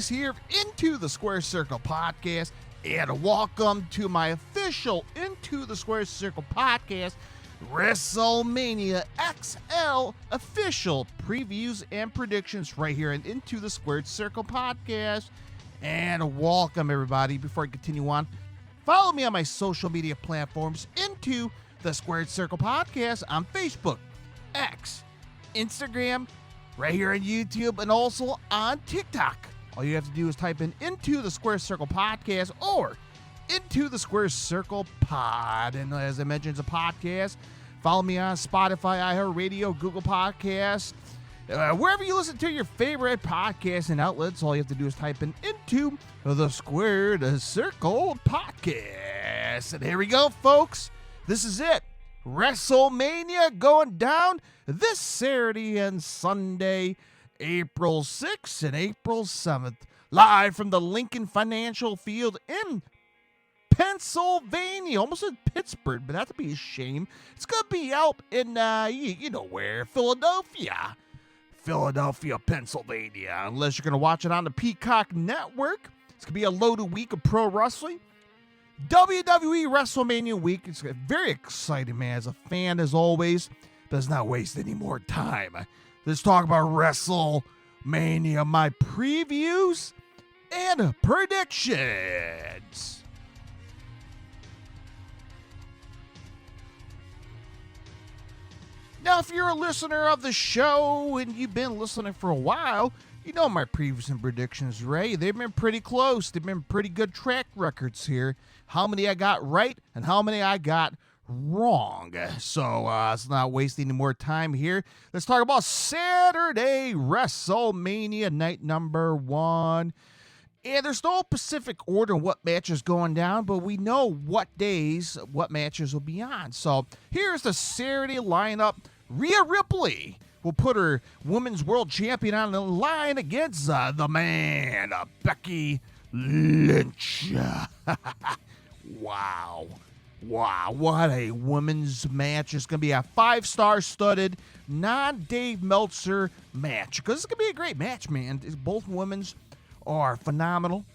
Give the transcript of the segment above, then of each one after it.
Maurice here of Into the Square Circle podcast, and welcome to my official Into the Square Circle podcast WrestleMania XL official previews and predictions right here in Into the Squared Circle podcast. And welcome everybody. Before I continue on, follow me on my social media platforms, Into the Squared Circle podcast on Facebook, X, Instagram, right here on YouTube, and also on TikTok. All you have to do is type in Into the Square Circle podcast or Into the Square Circle pod. And as I mentioned, it's a podcast. Follow me on Spotify, iHeartRadio, Google Podcasts, wherever you listen to your favorite podcasting outlets. All you have to do is type in Into the Squared Circle podcast. And here we go, folks. This is it. WrestleMania going down this Saturday and Sunday, April 6th and April 7th, live from the Lincoln Financial Field in Pennsylvania. Almost said Pittsburgh, but that'd be a shame. It's going to be out in, you know where, Philadelphia, Pennsylvania. Unless you're going to watch it on the Peacock Network. It's going to be a loaded week of pro wrestling. WWE WrestleMania week. It's very exciting, man. As a fan, as always, but let's not waste any more time. Let's talk about WrestleMania, my previews and predictions. Now, if you're a listener of the show and you've been listening for a while, you know my previews and predictions, right? They've been pretty close. They've been pretty good track records here. How many I got right and how many I got wrong. So let's not waste any more time here. Let's talk about Saturday WrestleMania night number 1. And there's no specific order what matches going down, but we know what days, what matches will be on. So here's the Saturday lineup. Rhea Ripley will put her Women's World Champion on the line against the man, Becky Lynch. Wow, what a women's match. It's going to be a 5-star studded, non-Dave Meltzer match. Because it's going to be a great match, man. Both women's are phenomenal.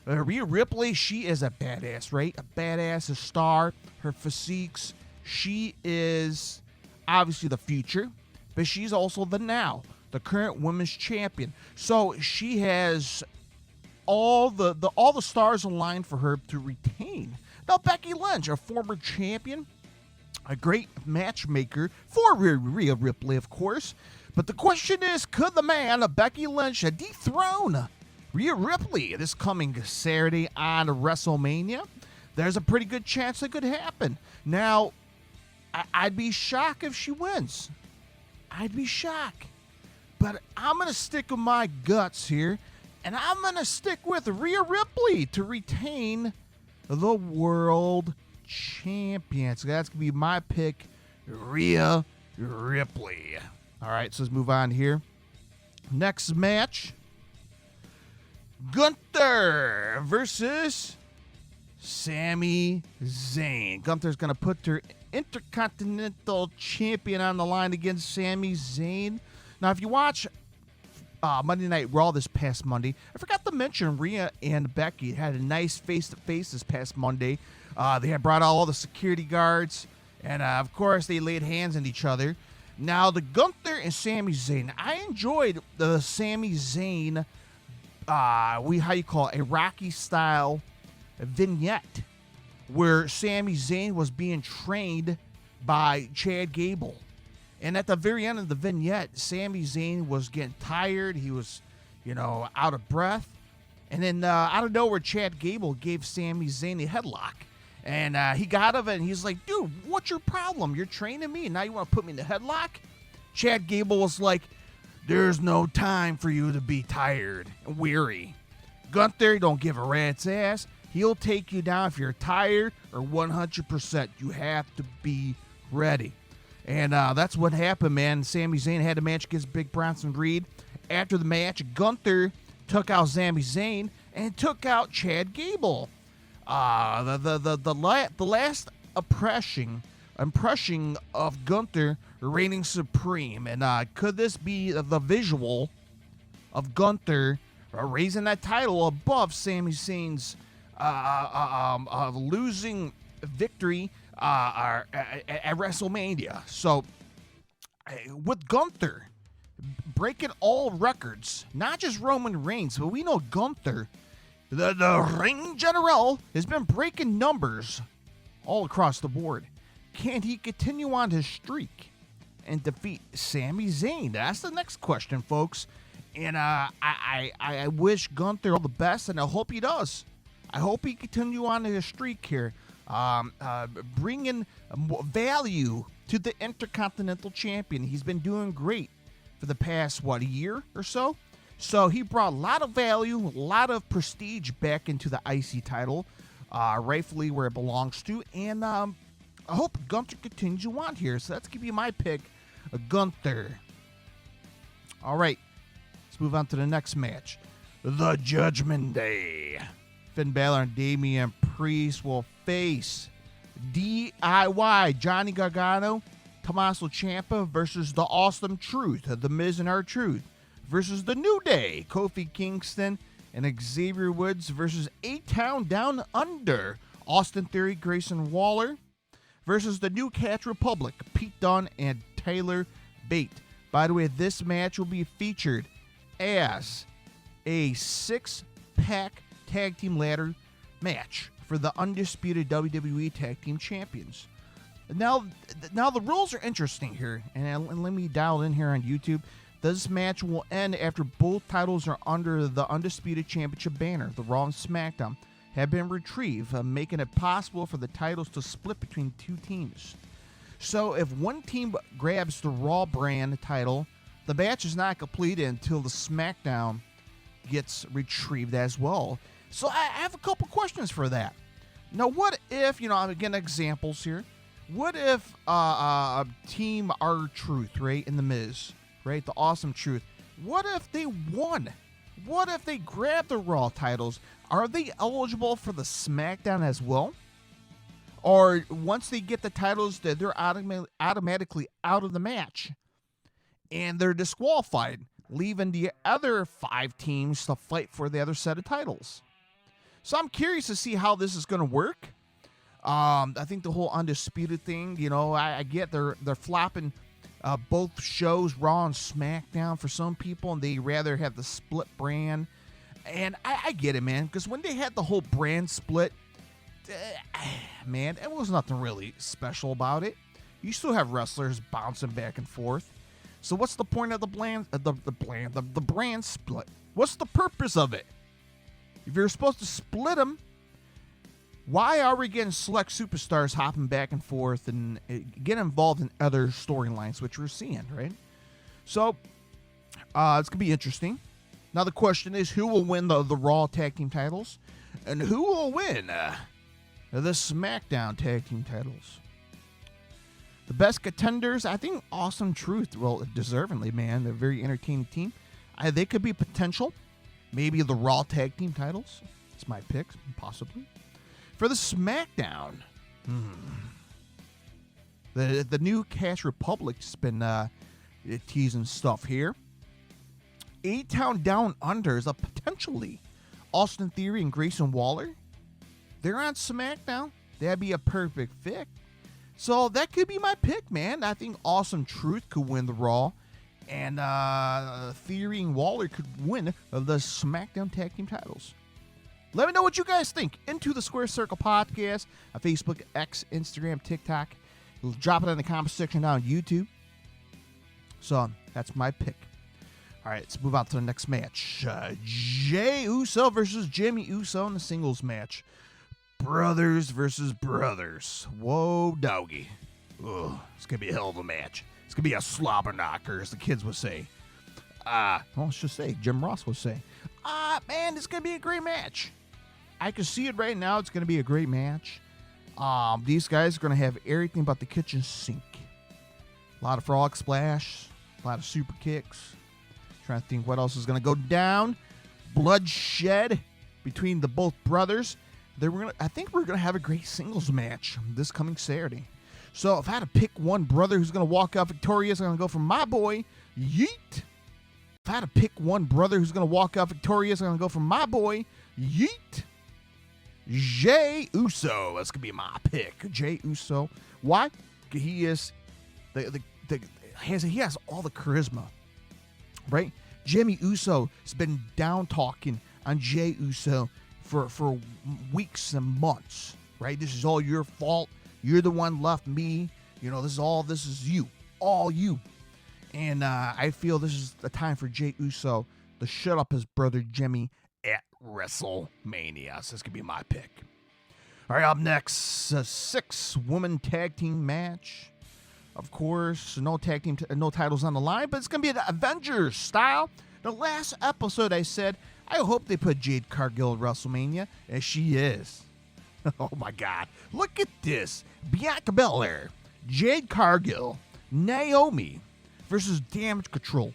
Rhea Ripley, she is a badass, right? A badass, a star. Her physiques, she is obviously the future, but she's also the now, the current women's champion. So she has all the stars aligned for her to retain. Now, Becky Lynch, a former champion, a great matchmaker for Rhea Ripley, of course. But the question is, could the man, Becky Lynch, dethrone Rhea Ripley this coming Saturday on WrestleMania? There's a pretty good chance it could happen. Now, I'd be shocked if she wins. I'd be shocked. But I'm going to stick with my guts here, and I'm going to stick with Rhea Ripley to retain the world champion. So that's going to be my pick, Rhea Ripley. All right, so let's move on here. Next match, Gunther versus Sami Zayn. Gunther's going to put her Intercontinental Champion on the line against Sami Zayn. Now, if you watch Monday Night Raw this past Monday, I forgot to mention Rhea and Becky had a nice face-to-face this past Monday. They had brought out all the security guards, and of course, they laid hands on each other. Now, the Gunther and Sami Zayn, I enjoyed the Sami Zayn, a Rocky-style vignette where Sami Zayn was being trained by Chad Gable. And at the very end of the vignette, Sami Zayn was getting tired. He was, out of breath. And then out of nowhere, Chad Gable gave Sami Zayn a headlock. And he got out of it, and he's like, dude, what's your problem? You're training me, and now you want to put me in the headlock? Chad Gable was like, there's no time for you to be tired and weary. Gunther, don't give a rat's ass. He'll take you down if you're tired or 100%. You have to be ready. And that's what happened, man. Sami Zayn had a match against Big Bronson Reed. After the match, Gunther took out Sami Zayn and took out Chad Gable. The last impression of Gunther reigning supreme. And could this be the visual of Gunther raising that title above Sami Zayn's losing victory at WrestleMania. So with Gunther breaking all records, not just Roman Reigns, but we know Gunther, the ring general, has been breaking numbers all across the board. Can he continue on his streak and defeat Sami Zayn? That's the next question, folks. And I wish Gunther all the best, and I hope he does. I hope he continue on his streak here, bringing value to the Intercontinental Champion. He's been doing great for the past, a year or so? So he brought a lot of value, a lot of prestige back into the IC title, rightfully where it belongs to. And I hope Gunther continues on here. So let's give you my pick, Gunther. All right, let's move on to the next match. The Judgment Day. Finn Balor and Damian Priest will face DIY, Johnny Gargano, Tommaso Ciampa versus the Awesome Truth, the Miz and R-Truth, versus the New Day, Kofi Kingston and Xavier Woods versus A-Town Down Under, Austin Theory, Grayson Waller, versus the New Catch Republic, Pete Dunne and Tyler Bate. By the way, this match will be featured as a 6-pack tag team ladder match for the undisputed WWE Tag Team Champions. Now the rules are interesting here, and let me dial in here on YouTube. This match will end after both titles are under the Undisputed Championship banner. The Raw and SmackDown have been retrieved, making it possible for the titles to split between two teams. So if one team grabs the Raw brand title, the match is not completed until the SmackDown gets retrieved as well. So I have a couple questions for that. Now, what if, I'm getting examples here. What if Team R-Truth, right, in The Miz, right, the Awesome Truth, what if they won? What if they grab the Raw titles? Are they eligible for the SmackDown as well? Or once they get the titles, they're automatically out of the match and they're disqualified, leaving the other 5 teams to fight for the other set of titles? So I'm curious to see how this is going to work. I think the whole Undisputed thing, I get they're flopping both shows, Raw and SmackDown, for some people, and they rather have the split brand. And I get it, man, because when they had the whole brand split, man, it was nothing really special about it. You still have wrestlers bouncing back and forth. So what's the point of the brand split? What's the purpose of it? If you're supposed to split them, why are we getting select superstars hopping back and forth and get involved in other storylines, which we're seeing, right? So it's going to be interesting. Now the question is, who will win the Raw Tag Team titles? And who will win the SmackDown Tag Team titles? The best contenders, I think Awesome Truth, well, deservingly, man. They're a very entertaining team. They could be potential. Maybe the Raw Tag Team titles. It's my pick, possibly. For the SmackDown, the New Cash Republic's been teasing stuff here. A-Town Down Under is a potentially Austin Theory and Grayson Waller. They're on SmackDown. That'd be a perfect fit. So that could be my pick, man. I think Awesome Truth could win the Raw, and Theory and Waller could win the SmackDown Tag Team titles. Let me know what you guys think. Into the Square Circle Podcast on Facebook, X, Instagram, TikTok. Drop it in the comment section down on YouTube. So that's my pick. All right, let's move on to the next match. Jey Uso versus Jimmy Uso in the singles match. Brothers versus brothers. Whoa, doggy. Ugh, it's going to be a hell of a match. It's going to be a slobber knocker, as the kids would say. Let's just say, Jim Ross would say. Man, it's going to be a great match. I can see it right now. It's going to be a great match. These guys are going to have everything but the kitchen sink. A lot of frog splash. A lot of super kicks. Trying to think what else is going to go down. Bloodshed between the both brothers. I think we're going to have a great singles match this coming Saturday. So if I had to pick one brother who's going to walk out victorious, I'm going to go for my boy, Yeet. if I had to pick one brother who's going to walk out victorious, I'm going to go for my boy, Yeet, Jey Uso. That's going to be my pick, Jey Uso. Why? He is he has all the charisma, right? Jimmy Uso has been down talking on Jey Uso for weeks and months, right? This is all your fault. You're the one left me. You know, this is you, all you. And I feel this is the time for Jey Uso to shut up his brother Jimmy at WrestleMania. So this could be my pick. All right, up next, a 6-woman tag team match. Of course, no titles on the line, but it's going to be the Avengers style. The last episode I said, I hope they put Jade Cargill at WrestleMania, and she is. Oh my God. Look at this. Bianca Belair, Jade Cargill, Naomi versus Damage Control,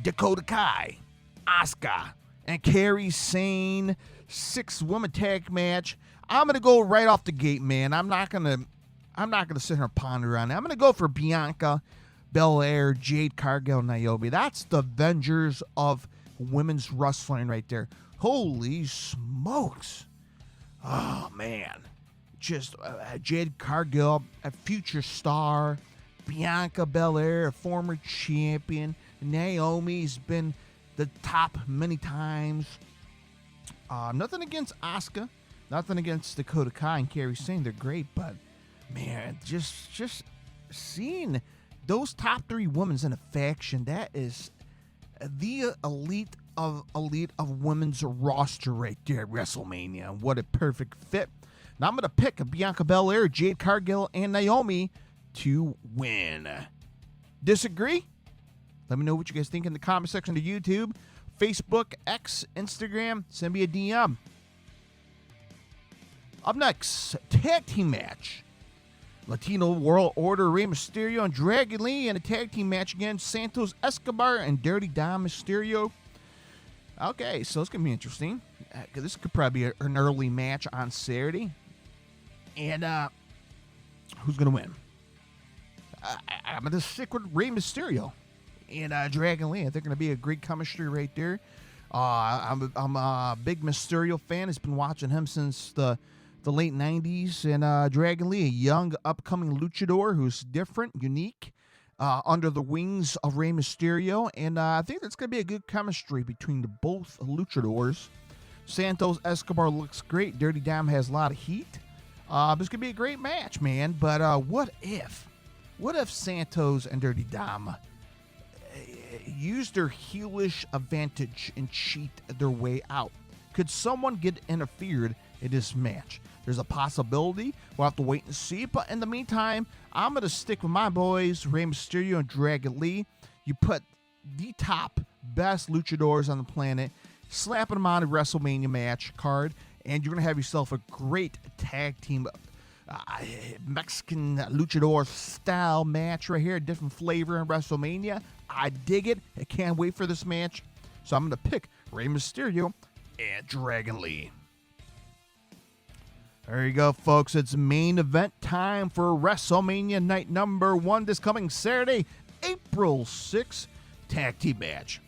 Dakota Kai, Asuka, and Kairi Sane. 6-woman tag match. I'm gonna go right off the gate, man. I'm not gonna sit here and ponder on it. I'm gonna go for Bianca Belair, Jade Cargill, Naomi. That's the Avengers of women's wrestling right there. Holy smokes. Oh, man. Just Jade Cargill, a future star. Bianca Belair, a former champion. Naomi's been the top many times. Nothing against Asuka. Nothing against Dakota Kai and Kairi Sane. They're great, but, man, just seeing those top 3 women in a faction, that is the elite of women's roster right there at WrestleMania. What a perfect fit. Now I'm going to pick Bianca Belair, Jade Cargill, and Naomi to win. Disagree? Let me know what you guys think in the comment section of YouTube, Facebook, X, Instagram. Send me a DM. Up next, tag team match. Latino World Order, Rey Mysterio and Dragon Lee in a tag team match against Santos Escobar and Dirty Dom Mysterio. Okay, so it's going to be interesting. This could probably be an early match on Saturday. And who's going to win? I'm going to stick with Rey Mysterio and Dragon Lee. I think going to be a great chemistry right there. I'm a big Mysterio fan. I've been watching him since the late 90s. And Dragon Lee, a young, upcoming luchador who's different, unique, under the wings of Rey Mysterio. And I think that's going to be a good chemistry between the both luchadors. Santos Escobar looks great. Dirty Dom has a lot of heat. It's going to be a great match, man. But what if Santos and Dirty Dom use their heelish advantage and cheat their way out? Could someone get interfered in this match? There's a possibility. We'll have to wait and see. But in the meantime, I'm going to stick with my boys, Rey Mysterio and Dragon Lee. You put the top best luchadors on the planet, slapping them on a WrestleMania match card, and you're going to have yourself a great tag team Mexican luchador style match right here. A different flavor in WrestleMania. I dig it. I can't wait for this match. So I'm going to pick Rey Mysterio and Dragon Lee. There you go, folks. It's main event time for WrestleMania night number 1 this coming Saturday, April 6th. Tag team match.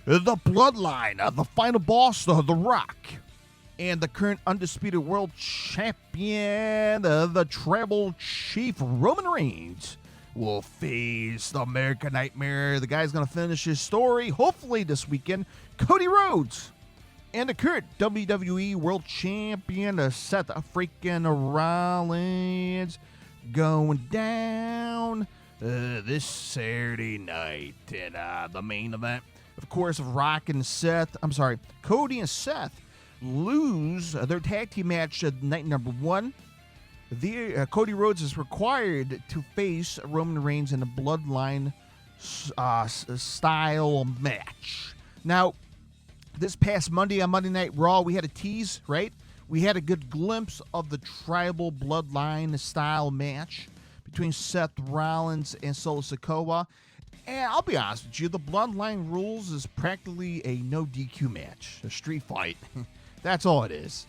The Bloodline, the final boss, The Rock, and the current undisputed world champion, the Tribal Chief Roman Reigns, will face the American Nightmare. The guy's going to finish his story, hopefully this weekend, Cody Rhodes. And the current WWE World Champion, Seth freaking Rollins, going down this Saturday night. And the main event, of course, of Cody and Seth lose their tag team match at night number 1. Cody Rhodes is required to face Roman Reigns in a Bloodline style match. Now, this past Monday on Monday Night Raw, we had a tease, right? We had a good glimpse of the tribal Bloodline style match between Seth Rollins and Solo Sikoa. And I'll be honest with you, the Bloodline rules is practically a no DQ match, a street fight. That's all it is.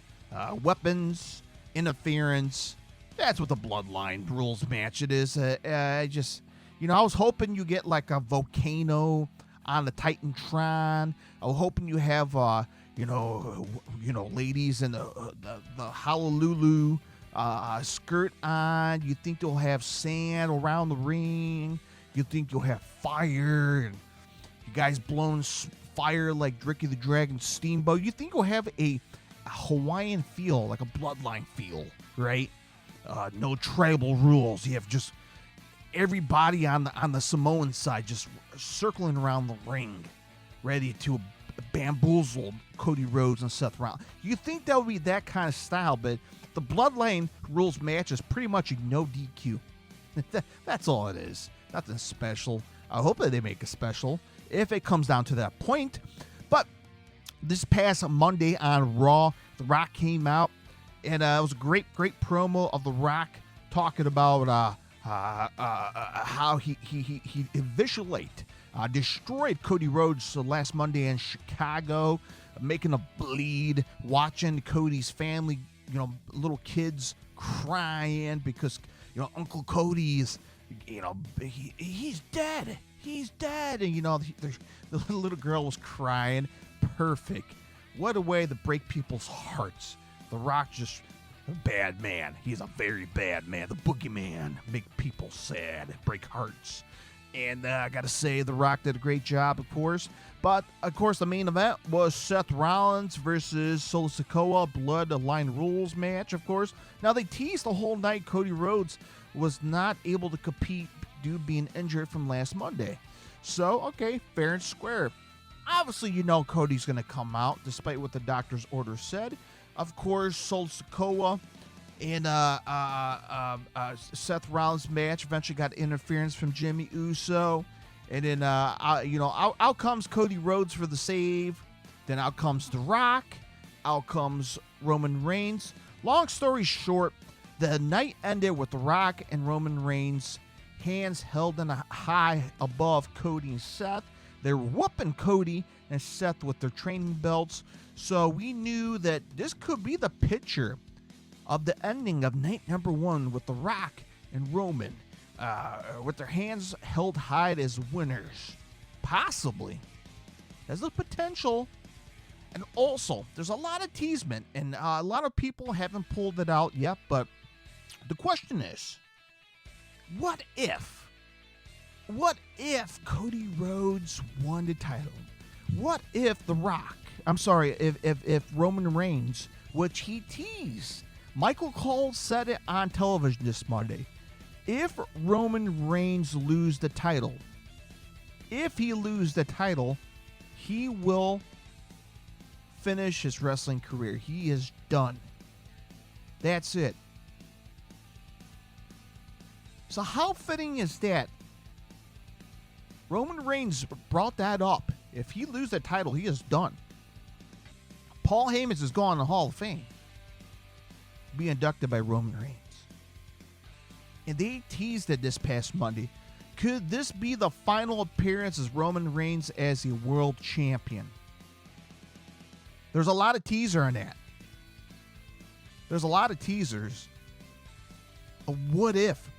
Weapons, interference. That's what the Bloodline rules match it is. I was hoping you get like a Volcano on the Titantron. I'm hoping you have, ladies in the Honolulu skirt on. You think they'll have sand around the ring. You think you'll have fire and you guys blowing fire like Ricky the Dragon Steamboat. You think you'll have a Hawaiian feel, like a bloodline feel, right? No tribal rules. You have just everybody on the Samoan side just circling around the ring, ready to bamboozle Cody Rhodes and Seth Rollins. You think that would be that kind of style, but the Bloodline rules match is pretty much a no DQ. That's all it is. Nothing special. I hope that they make a special if it comes down to that point. But this past Monday on Raw, The Rock came out, and it was a great promo of The Rock talking about how he eviscerate, destroyed Cody Rhodes last Monday in Chicago, making a bleed, watching Cody's family, little kids crying because, Uncle Cody is, he's dead. He's dead. And, the little girl was crying. Perfect. What a way to break people's hearts. The Rock just a bad man. He's a very bad man. The boogeyman. Make people sad. Break hearts. And I got to say, The Rock did a great job, of course. But, of course, the main event was Seth Rollins versus Solo Sikoa Bloodline Rules match, of course. Now, they teased the whole night Cody Rhodes was not able to compete due to being injured from last Monday. So, okay, fair and square. Obviously, Cody's going to come out, despite what the doctor's order said. Of course, Solo Sikoa and Seth Rollins match eventually got interference from Jimmy Uso. And then, out comes Cody Rhodes for the save. Then out comes The Rock. Out comes Roman Reigns. Long story short, the night ended with The Rock and Roman Reigns hands held in a high above Cody and Seth. They're whooping Cody and Seth with their training belts. So we knew that this could be the picture of the ending of night number one with The Rock and Roman with their hands held high as winners. Possibly. There's the potential. And also, there's a lot of teasement, and a lot of people haven't pulled it out yet, but the question is, what if Cody Rhodes won the title? What if if Roman Reigns, which he teased, Michael Cole said it on television this Monday, if Roman Reigns lose the title, he will finish his wrestling career. He is done. That's it. So how fitting is that? Roman Reigns brought that up. If he loses the title, he is done. Paul Heyman is going to the Hall of Fame. Be inducted by Roman Reigns. And they teased it this past Monday. Could this be the final appearance as Roman Reigns as a world champion? There's a lot of teaser on that. There's a lot of teasers of what if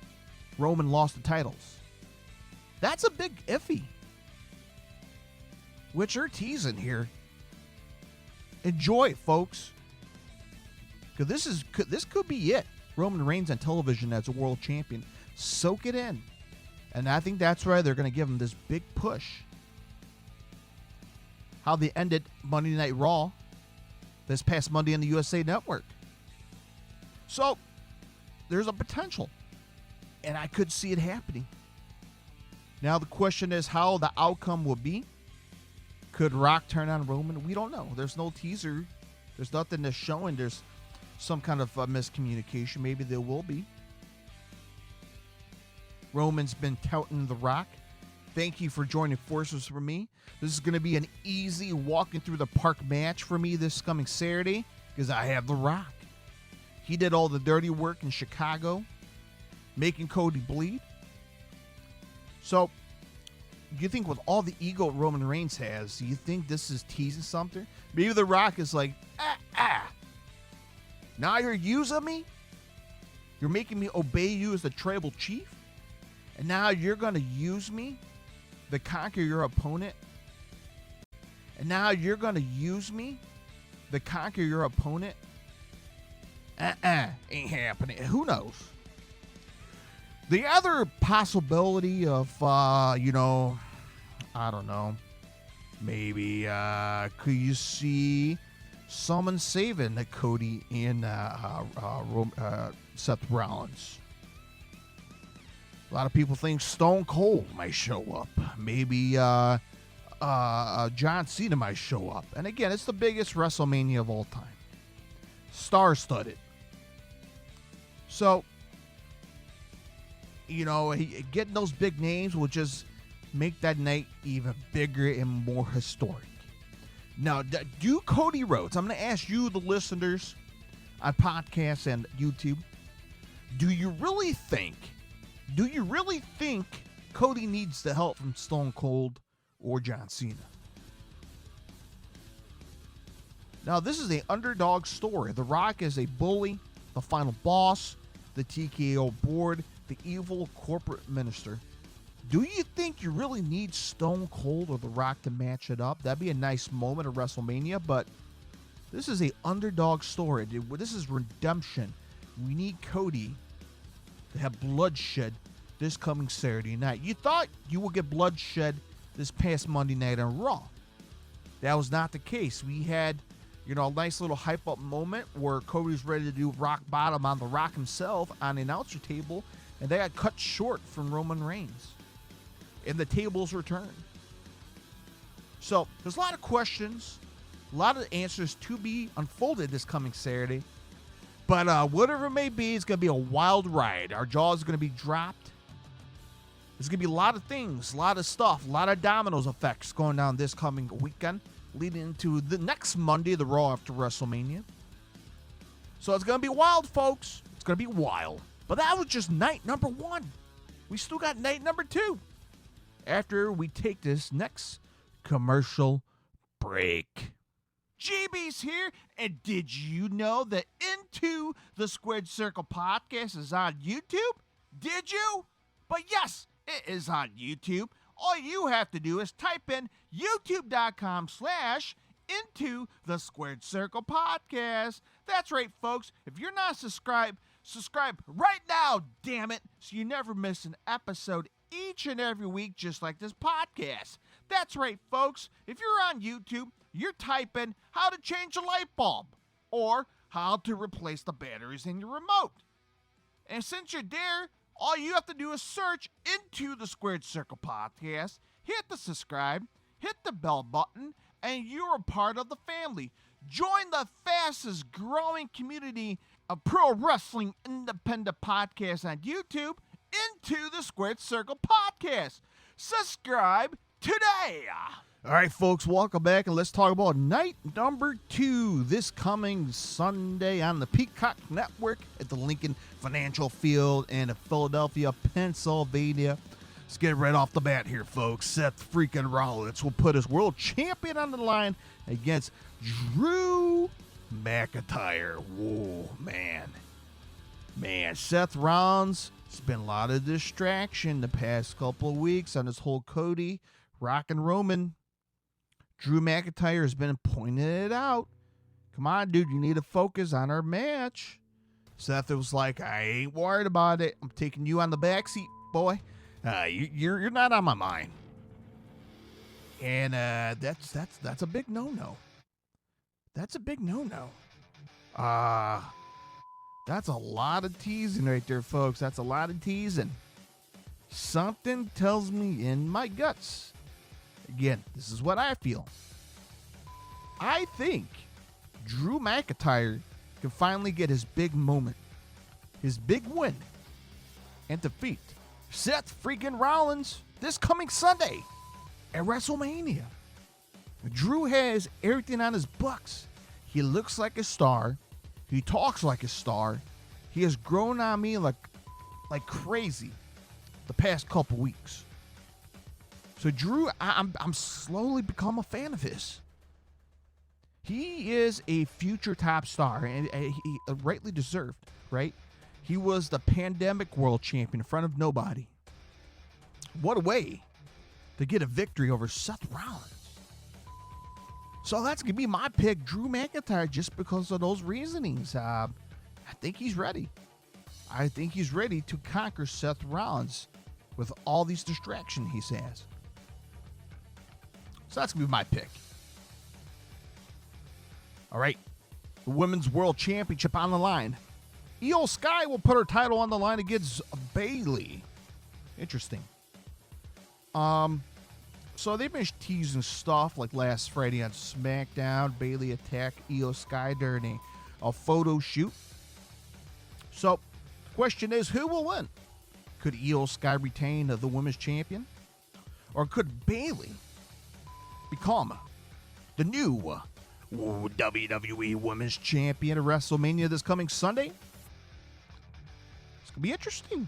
Roman lost the titles. That's a big iffy. Which are teasing here. Enjoy it, folks. Because this could be it. Roman Reigns on television as a world champion. Soak it in. And I think that's why they're going to give him this big push. How they ended Monday Night Raw this past Monday on the USA Network. So, there's a potential. And I could see it happening. Now the question is how the outcome will be. Could Rock turn on Roman? We don't know. There's no teaser. There's nothing that's showing there's some kind of miscommunication. Maybe there will be. Roman's been touting The Rock. Thank you for joining forces with me. This is going to be an easy walking through the park match for me this coming Saturday because I have The Rock. He did all the dirty work in Chicago, making Cody bleed. So, do you think with all the ego Roman Reigns has, do you think this is teasing something? Maybe The Rock is like, now you're using me? You're making me obey you as the tribal chief? And now you're going to use me to conquer your opponent And now you're going to use me to conquer your opponent? Ain't happening. Who knows? The other possibility of, I don't know, maybe could you see someone saving Cody and Seth Rollins? A lot of people think Stone Cold might show up. Maybe John Cena might show up. And again, it's the biggest WrestleMania of all time. Star-studded. So, getting those big names will just make that night even bigger and more historic. Now, do Cody Rhodes, I'm going to ask you, the listeners on podcasts and YouTube, do you really think Cody needs the help from Stone Cold or John Cena? Now, this is an underdog story. The Rock is a bully, the final boss, the TKO board, the evil corporate minister. Do you think you really need Stone Cold or The Rock to match it up? That'd be a nice moment of WrestleMania, but this is an underdog story. This is redemption. We need Cody to have bloodshed this coming Saturday night. You thought you would get bloodshed this past Monday night on Raw. That was not the case. We had, a nice little hype-up moment where Cody's ready to do rock bottom on The Rock himself on the announcer table, and they got cut short from Roman Reigns. And the tables returned. So there's a lot of questions, a lot of answers to be unfolded this coming Saturday. But whatever it may be, it's going to be a wild ride. Our jaws are going to be dropped. There's going to be a lot of things, a lot of stuff, a lot of dominoes effects going down this coming weekend, leading into the next Monday, the Raw after WrestleMania. So it's going to be wild, folks. It's going to be wild. But that was just night number 1. We still got night number 2. After we take this next commercial break. JB's here, and did you know that Into the Squared Circle podcast is on YouTube? Did you? But yes, it is on YouTube. All you have to do is type in youtube.com/Into the Squared Circle podcast. That's right, folks. If you're not subscribed, subscribe right now, damn it, so you never miss an episode each and every week, just like this podcast. That's right, folks. If you're on YouTube, you're typing how to change a light bulb or how to replace the batteries in your remote. And since you're there, all you have to do is search Into the Squared Circle podcast, hit the subscribe, hit the bell button, and you're a part of the family. Join the fastest growing community of pro wrestling independent podcasts on YouTube, Into the Squared Circle podcast. Subscribe today. All right, folks, welcome back, and let's talk about night number 2 this coming Sunday on the Peacock Network at the Lincoln Financial Field in Philadelphia, Pennsylvania. Let's get right off the bat here, folks. Seth freaking Rollins will put his world champion on the line against Drew McIntyre. Whoa, man. Seth Rollins, it's been a lot of distraction the past couple of weeks on this whole Cody, Rock, and Roman. Drew McIntyre has been pointing it out. Come on, dude, you need to focus on our match. Seth was like, I ain't worried about it. I'm taking you on the backseat, boy. You're not on my mind. And that's a big no-no. That's a big no-no. That's a lot of teasing right there, folks. That's a lot of teasing. Something tells me in my guts. Again, this is what I feel. I think Drew McIntyre can finally get his big moment, his big win, and defeat Seth freaking Rollins this coming Sunday at WrestleMania. Drew has everything on his books. He looks like a star. He talks like a star. He has grown on me like crazy the past couple weeks. So Drew, I'm slowly become a fan of his. He is a future top star, and he rightly deserved, right? He was the pandemic world champion in front of nobody. What a way to get a victory over Seth Rollins. So that's going to be my pick, Drew McIntyre, just because of those reasonings. I think he's ready. I think he's ready to conquer Seth Rollins with all these distractions he has. So that's going to be my pick. All right. The Women's World Championship on the line. Io Sky will put her title on the line against Bayley. Interesting. So they've been teasing stuff like last Friday on SmackDown. Bayley attacked Io Sky during a photo shoot. So the question is, who will win? Could Io Sky retain the women's champion? Or could Bayley become the new WWE Women's Champion at WrestleMania this coming Sunday? It's going to be interesting.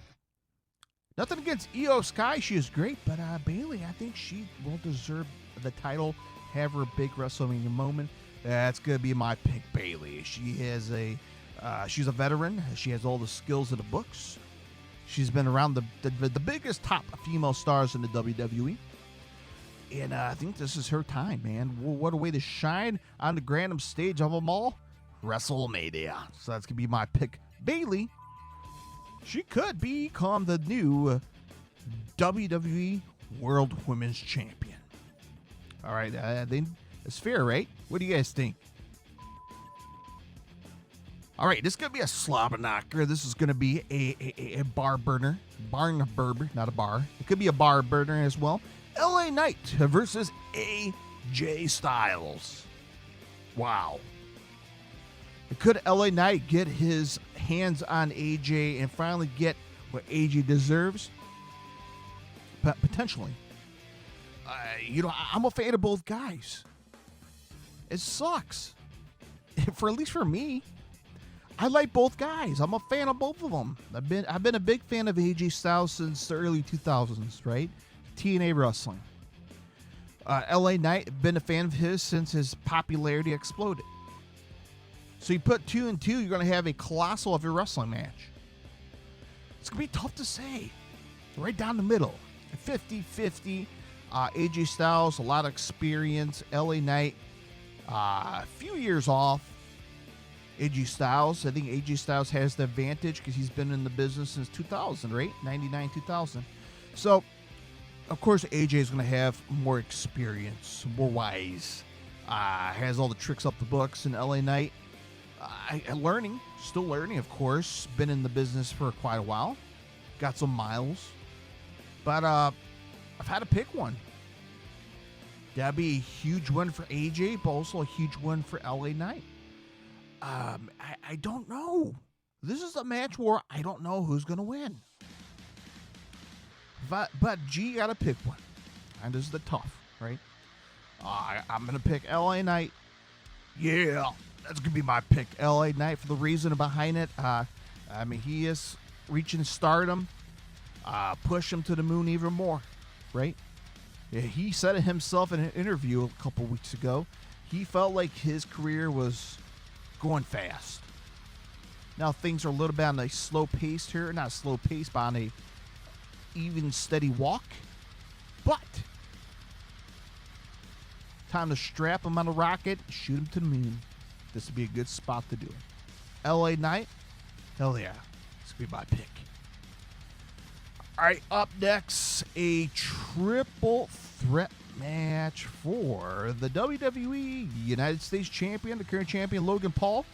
Nothing against Io Sky. She is great, but Bayley, I think she will deserve the title, have her big WrestleMania moment. That's going to be my pick, Bayley. She has she's a veteran. She has all the skills of the books. She's been around the biggest top female stars in the WWE. And I think this is her time, man. What a way to shine on the grandest stage of them all, WrestleMania. So that's going to be my pick, Bayley. She could become the new WWE World Women's Champion. All right, I think it's fair, right? What do you guys think? All right, this is going to be a slobber knocker. This is going to be a bar burner. Barn burner, not a bar. It could be a bar burner as well. LA Knight versus AJ Styles. Wow. Could LA Knight get his hands on AJ and finally get what AJ deserves? Potentially. I'm a fan of both guys. It sucks. At least for me. I like both guys. I'm a fan of both of them. I've been a big fan of AJ Styles since the early 2000s, right? TNA Wrestling. LA Knight, been a fan of his since his popularity exploded. So you put 2 and 2, you're going to have a colossal of a wrestling match. It's going to be tough to say. Right down the middle. 50-50. AJ Styles, a lot of experience. LA Knight, a few years off. AJ Styles, I think AJ Styles has the advantage because he's been in the business since 2000, right? 99, 2000. So, of course, AJ is going to have more experience, more wise. Has all the tricks up the books in LA Knight. Still learning, of course. Been in the business for quite a while. Got some miles. But I've had to pick one. That'd be a huge win for AJ, but also a huge win for LA Knight. I don't know. This is a match where I don't know who's going to win. But G, you got to pick one. And this is the tough, right? I'm going to pick LA Knight. Yeah. That's going to be my pick, LA Knight, for the reason behind it. He is reaching stardom. Push him to the moon even more, right? Yeah, he said it himself in an interview a couple weeks ago. He felt like his career was going fast. Now things are a little bit on a slow pace here. Not a slow pace, but on a even steady walk. But time to strap him on a rocket, shoot him to the moon. This would be a good spot to do it. LA Knight, hell yeah. This would be my pick. All right, up next, a triple threat match for the WWE United States Champion, the current champion Logan Paul,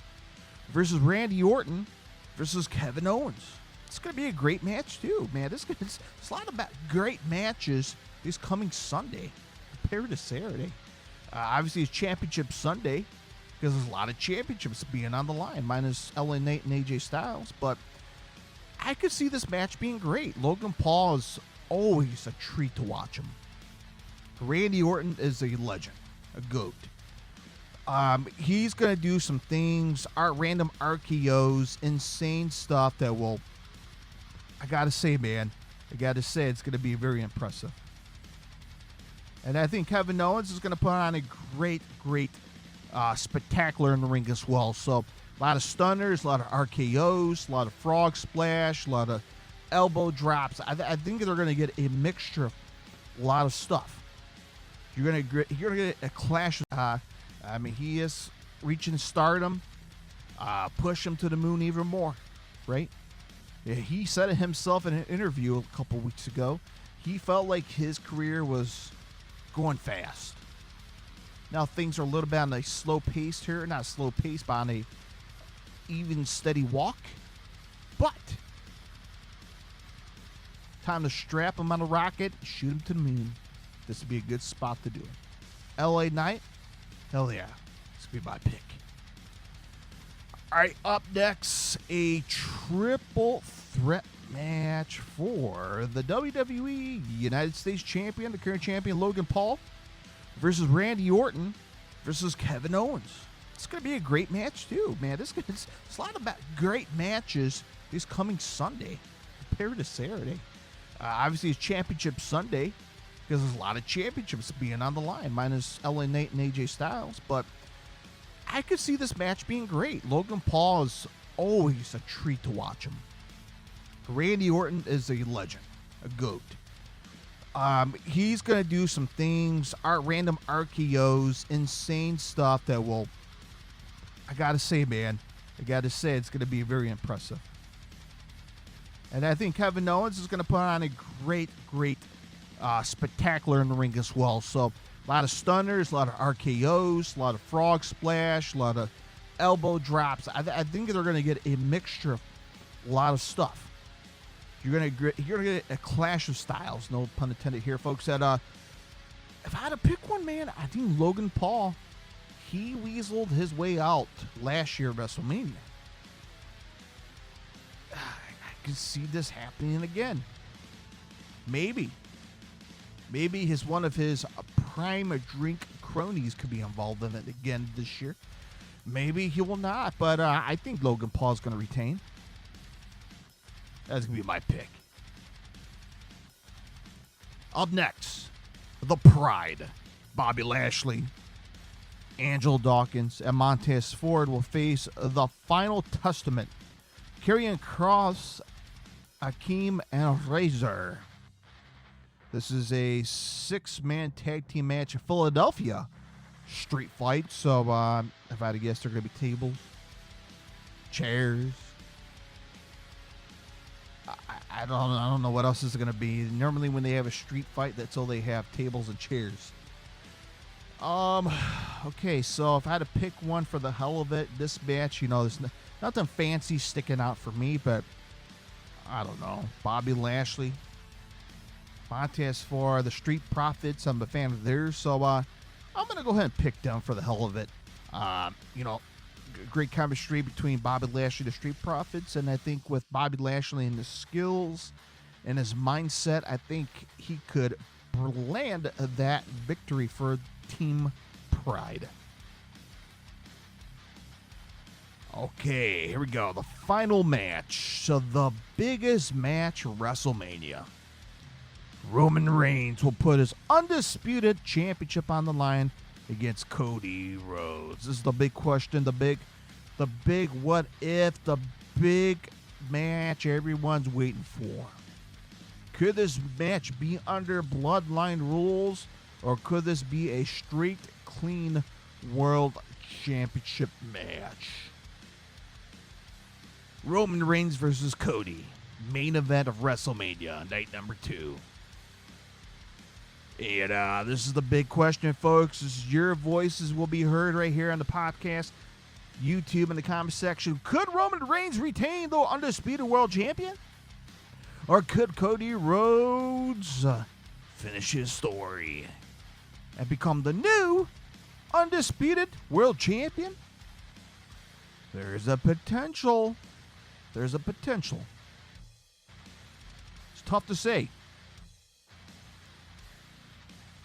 versus Randy Orton versus Kevin Owens. It's going to be a great match, too, man. It's a lot of great matches this coming Sunday compared to Saturday. Obviously, it's Championship Sunday, because there's a lot of championships being on the line, minus LA Knight and AJ Styles. But I could see this match being great. Logan Paul is always a treat to watch him. Randy Orton is a legend, a GOAT. He's going to do some things, random RKOs, insane stuff that will, I got to say, man, it's going to be very impressive. And I think Kevin Owens is going to put on a great spectacular in the ring as well. So a lot of stunners, a lot of RKOs, a lot of frog splash, a lot of elbow drops. I think they're going to get a mixture of a lot of stuff. You're going to get a clash I mean, he is reaching stardom. Push him to the moon even more, right? Yeah, he said it himself in an interview a couple weeks ago. He felt like his career was going fast. Now things are a little bit on a slow pace here. Not a slow pace, but on a even steady walk. But time to strap him on a rocket, shoot him to the moon. This would be a good spot to do it. LA Knight? Hell yeah. This would be my pick. All right, up next, a triple threat match for the WWE United States Champion, the current champion Logan Paul, versus Randy Orton versus Kevin Owens. It's going to be a great match, too, man. It's a lot of great matches this coming Sunday compared to Saturday. Obviously, it's Championship Sunday because there's a lot of championships being on the line, minus LA Knight and AJ Styles, but I could see this match being great. Logan Paul is always a treat to watch him. Randy Orton is a legend, a GOAT. He's going to do some things, random RKOs, insane stuff that will, I got to say, man, it's going to be very impressive. And I think Kevin Owens is going to put on a great spectacular in the ring as well. So a lot of stunners, a lot of RKOs, a lot of frog splash, a lot of elbow drops. I think they're going to get a mixture of a lot of stuff. You're gonna get a clash of styles, no pun intended here, folks. That if I had to pick one, man, I think Logan Paul, he weaseled his way out last year at WrestleMania. I can see this happening again. Maybe one of his prime drink cronies could be involved in it again this year. Maybe he will not, but I think Logan Paul is going to retain. That's going to be my pick. Up next, The Pride. Bobby Lashley, Angelo Dawkins, and Montez Ford will face the Final Testament. Karrion Kross, Akeem, and Razor. This is a 6-man tag team match in Philadelphia. Street fight. So, if I had to guess, they're going to be tables, chairs. I don't know what else is going to be. Normally when they have a street fight, that's all they have, tables and chairs. Okay, so if I had to pick one for the hell of it, this match, there's nothing fancy sticking out for me, but I don't know. Bobby Lashley, Montez Ford, the Street Profits, I'm a fan of theirs, so I'm going to go ahead and pick them for the hell of it. Great chemistry between Bobby Lashley and the Street Profits, and I think with Bobby Lashley and his skills and his mindset, I think he could land that victory for Team Pride. Okay, here we go. The final match. So the biggest match of WrestleMania. Roman Reigns will put his undisputed championship on the line against Cody Rhodes. This is the big question, the big what if, the big match everyone's waiting for. Could this match be under bloodline rules, or could this be a straight, clean world championship match? Roman Reigns versus Cody, main event of WrestleMania, night number 2. And this is the big question, folks. This is your voices will be heard right here on the podcast, YouTube, in the comment section. Could Roman Reigns retain the undisputed world champion? Or could Cody Rhodes finish his story and become the new undisputed world champion? There's a potential. There's a potential. It's tough to say.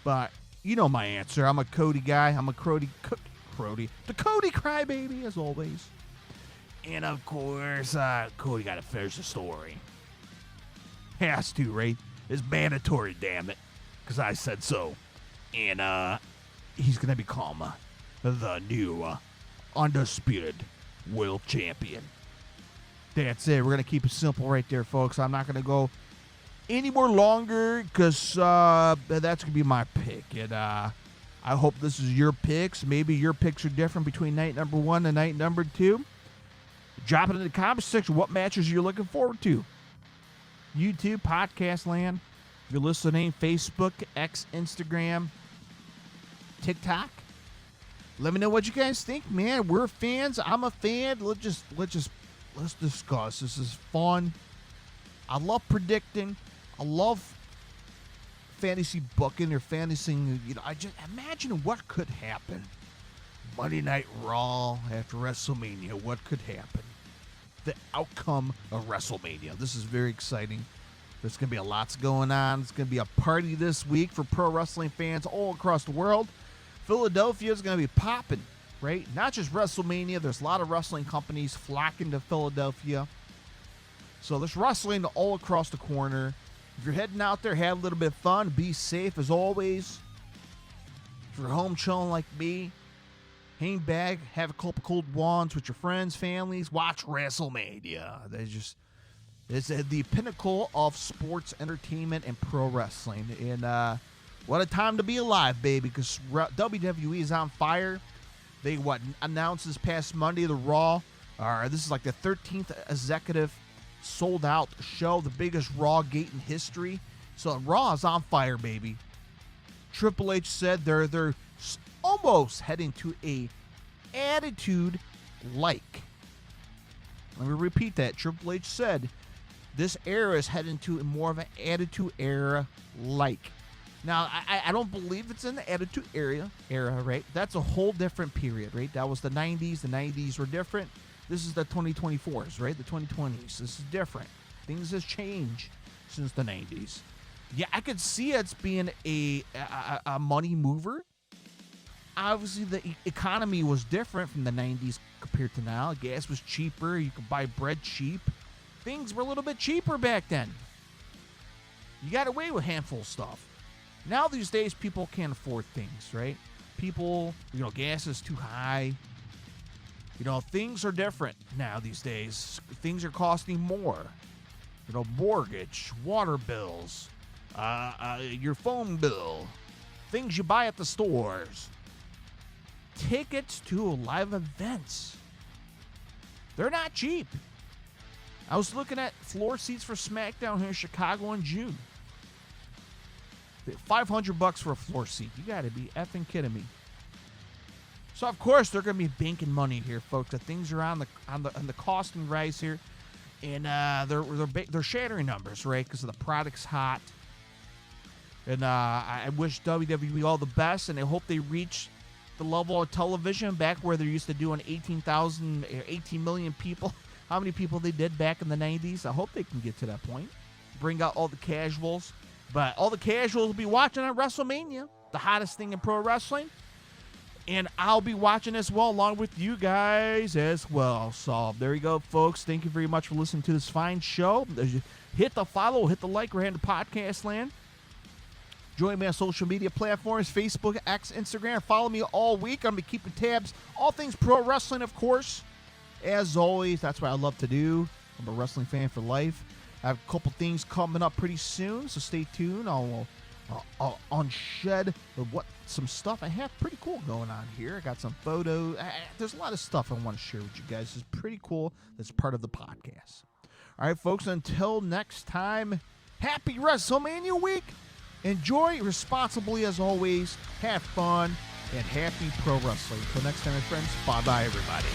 But you know my answer. I'm a Cody guy. I'm a Cody. The Cody crybaby, as always. And of course, Cody got to finish the story. Has to, right? It's mandatory, damn it. Because I said so. And he's going to become the new undisputed world champion. That's it. We're going to keep it simple right there, folks. I'm not going to go any more longer because that's going to be my pick. And I hope this is your picks. Maybe your picks are different between night number 1 and night number 2. Drop it in the comment section what matches you're looking forward to. YouTube, podcast land. If you're listening, Facebook, X, Instagram, TikTok. Let me know what you guys think, man. We're fans. I'm a fan. Let's discuss. This is fun. I love predicting. I love fantasy booking or fantasy. I just imagine what could happen. Monday Night Raw after WrestleMania. What could happen? The outcome of WrestleMania. This is very exciting. There's going to be a lot going on. It's going to be a party this week for pro wrestling fans all across the world. Philadelphia is going to be popping, right? Not just WrestleMania. There's a lot of wrestling companies flocking to Philadelphia. So there's wrestling all across the corner. If you're heading out there, have a little bit of fun. Be safe as always. If you're home chilling like me, hang back, have a couple cold ones with your friends, families, watch WrestleMania. It's the pinnacle of sports entertainment and pro wrestling. And what a time to be alive, baby, because WWE is on fire. They announced this past Monday, the Raw. This is like the 13th executive sold-out show, the biggest Raw gate in history. So Raw is on fire, baby. Triple H said they're almost heading to a attitude-like. Let me repeat that. Triple H said this era is heading to more of an attitude era-like. Now, I don't believe it's in the attitude era, right? That's a whole different period, right? That was the 90s. The 90s were different. This is the 2024s, right? The 2020s. This is different. Things have changed since the 90s. Yeah, I could see it's being a money mover. Obviously, the economy was different from the 90s compared to now. Gas was cheaper. You could buy bread cheap. Things were a little bit cheaper back then. You got away with a handful of stuff. Now these days, people can't afford things, right? People, gas is too high. Things are different now these days. Things are costing more. Mortgage, water bills, your phone bill, things you buy at the stores, tickets to live events. They're not cheap. I was looking at floor seats for SmackDown here in Chicago in June. $500 for a floor seat. You got to be effing kidding me. So of course they're going to be banking money here, folks. The things are on the cost and rise here, and they're shattering numbers, right? Because the product's hot. And I wish WWE all the best, and I hope they reach the level of television back where they're used to doing 18 million people. How many people they did back in the 90s? I hope they can get to that point. Bring out all the casuals. But all the casuals will be watching on WrestleMania, the hottest thing in pro wrestling. And I'll be watching as well, along with you guys as well. So there you go, folks. Thank you very much for listening to this fine show. Hit the follow, hit the like, we're heading to podcast land. Join me on social media platforms, Facebook, X, Instagram. Follow me all week. I'm going to be keeping tabs. All things pro wrestling, of course. As always, that's what I love to do. I'm a wrestling fan for life. I have a couple things coming up pretty soon, so stay tuned. I'll unshed some stuff I have pretty cool going on here. I got some photos. There's a lot of stuff I want to share with you guys. It's pretty cool. That's part of the podcast. All right, folks, until next time, happy WrestleMania week. Enjoy responsibly as always. Have fun and happy pro wrestling. Until next time, my friends, bye-bye, everybody.